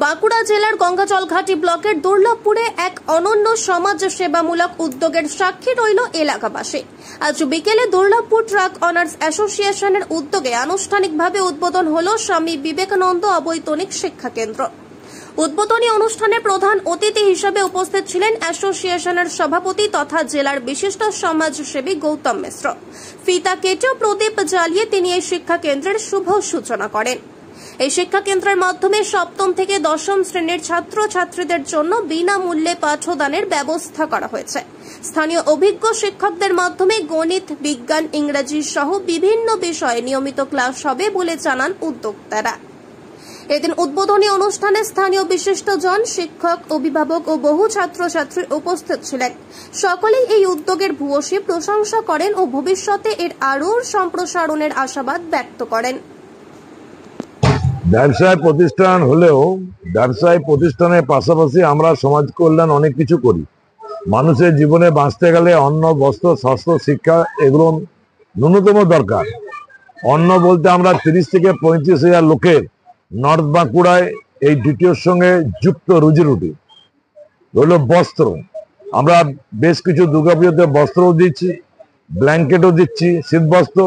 বাঁকুড়া জেলার গঙ্গাজলঘাটি ব্লকের দুর্লভপুরে এক অনন্য সমাজ সেবামূলক উদ্যোগের সাক্ষী রইল এলাকাবাসী। আজ বিকেলে দুর্লভপুর ট্রাক অনার্স অ্যাসোসিয়েশনের উদ্যোগে আনুষ্ঠানিকভাবে উদ্বোধন হল স্বামী বিবেকানন্দ অবৈতনিক শিক্ষা কেন্দ্র। উদ্বোধনী অনুষ্ঠানে প্রধান অতিথি হিসেবে উপস্থিত ছিলেন অ্যাসোসিয়েশনের সভাপতি তথা জেলার বিশিষ্ট সমাজসেবী গৌতম মিশ্র। ফিতা কেটে প্রদীপ জ্বালিয়ে তিনি এই শিক্ষা কেন্দ্রের শুভ সূচনা করেন। এই শিক্ষা কেন্দ্রের মাধ্যমে সপ্তম থেকে দশম শ্রেণীর ছাত্রছাত্রীদের জন্য বিনামূল্যে পাঠদানের ব্যবস্থা করা হয়েছে। স্থানীয় অভিজ্ঞ শিক্ষকদের মাধ্যমে গণিত, বিজ্ঞান, ইংরেজি সহ বিভিন্ন বিষয়ে নিয়মিত ক্লাস হবে বলে জানান উদ্যোক্তারা। এদিন উদ্বোধনী অনুষ্ঠানে স্থানীয় বিশিষ্টজন, শিক্ষক, অভিভাবক ও বহু ছাত্রছাত্রী উপস্থিত ছিলেন। সকলেই এই উদ্যোগের ভূয়সী প্রশংসা করেন ও ভবিষ্যতে এর আরও সম্প্রসারণের আশাবাদ ব্যক্ত করেন। ব্যবসায় প্রতিষ্ঠান হলেও ব্যবসায় প্রতিষ্ঠানের পাশাপাশি আমরা সমাজ কল্যাণ অনেক কিছু করি। মানুষের জীবনে বাঁচতে গেলে অন্ন, বস্ত্র, স্বাস্থ্য, শিক্ষা এগুলো ন্যূনতম দরকার। অন্ন বলতে আমরা 30 থেকে 35,000 লোকের নর্থ বাঁকুড়ায় এই দ্বিতীয়র সঙ্গে যুক্ত রুজি রুটি হল বস্ত্র। আমরা বেশ কিছু দুর্গাপুজোতে বস্ত্রও দিচ্ছি, ব্ল্যাঙ্কেটও দিচ্ছি, শীত বস্ত্র।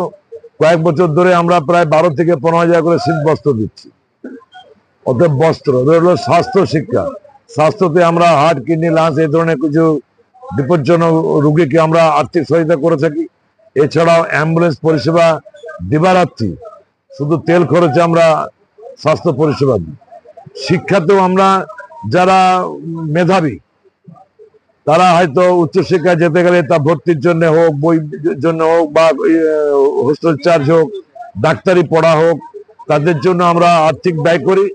কয়েক বছর ধরে আমরা প্রায় 12 থেকে 15,000 করে শীত বস্ত্র দিচ্ছি। অতএব বস্ত্র হলো স্বাস্থ্য, শিক্ষা। স্বাস্থ্যতে আমরা হার্ট, কিডনি, লাংস এই ধরনের কিছু বিপজ্জনক রোগীকে আমরা আর্থিক সহায়তা করে থাকি। এছাড়াও অ্যাম্বুলেন্স পরিষেবা দিবারাত্রি, শুধু তেল খরচে আমরা স্বাস্থ্য পরিষেবা দিই। শিক্ষাতেও আমরা যারা মেধাবী, তারা হয়তো উচ্চশিক্ষায় যেতে গেলে তা ভর্তির জন্য হোক, বই জন্য হোক, বা হোস্টেল চার্জ হোক, ডাক্তারি পড়া হোক, তাদের জন্য আমরা আর্থিক ব্যয় করি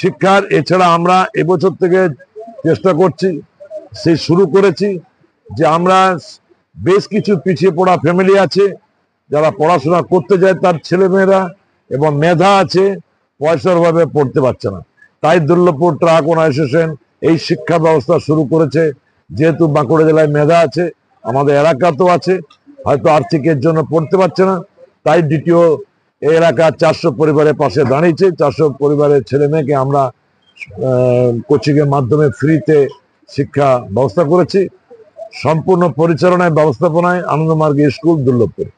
শিক্ষার। এছাড়া আমরা এবছর থেকে চেষ্টা করছি, শুরু করেছি যে আমরা বেশ কিছু পিছিয়ে পড়া ফ্যামিলি আছে যারা পড়াশোনা করতে যায়, তার ছেলেমেয়েরা এবং মেধা আছে, পয়সার অভাবে পড়তে পারছে না। তাই দুর্লভপুর ট্রাক অনার্স অ্যাসোসিয়েশন এই শিক্ষা ব্যবস্থা শুরু করেছে। যেহেতু বাঁকুড়া জেলায় মেধা আছে, আমাদের এলাকাতেও আছে, হয়তো আর্থিকের জন্য পড়তে পারছে না, তাই দ্বিতীয় এলাকার 400 পরিবারের পাশে দাঁড়িয়েছে। 400 পরিবারের ছেলে মেয়েকে আমরা কোচিং এর মাধ্যমে ফ্রিতে শিক্ষা ব্যবস্থা করেছি। সম্পূর্ণ পরিচালনায় ব্যবস্থাপনায় আনন্দমার্গ স্কুল, দুর্লভপুর।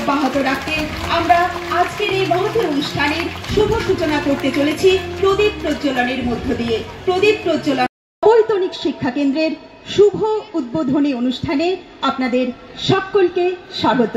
অব্যাহত রাখতে আমরা আজকের এই মহৎ অনুষ্ঠানের শুভ সূচনা করতে চলেছি প্রদীপ প্রজ্বলনের মধ্য দিয়ে। প্রদীপ প্রজ্বলন অবৈতনিক শিক্ষা কেন্দ্রের শুভ উদ্বোধনী অনুষ্ঠানে আপনাদের সকলকে স্বাগত।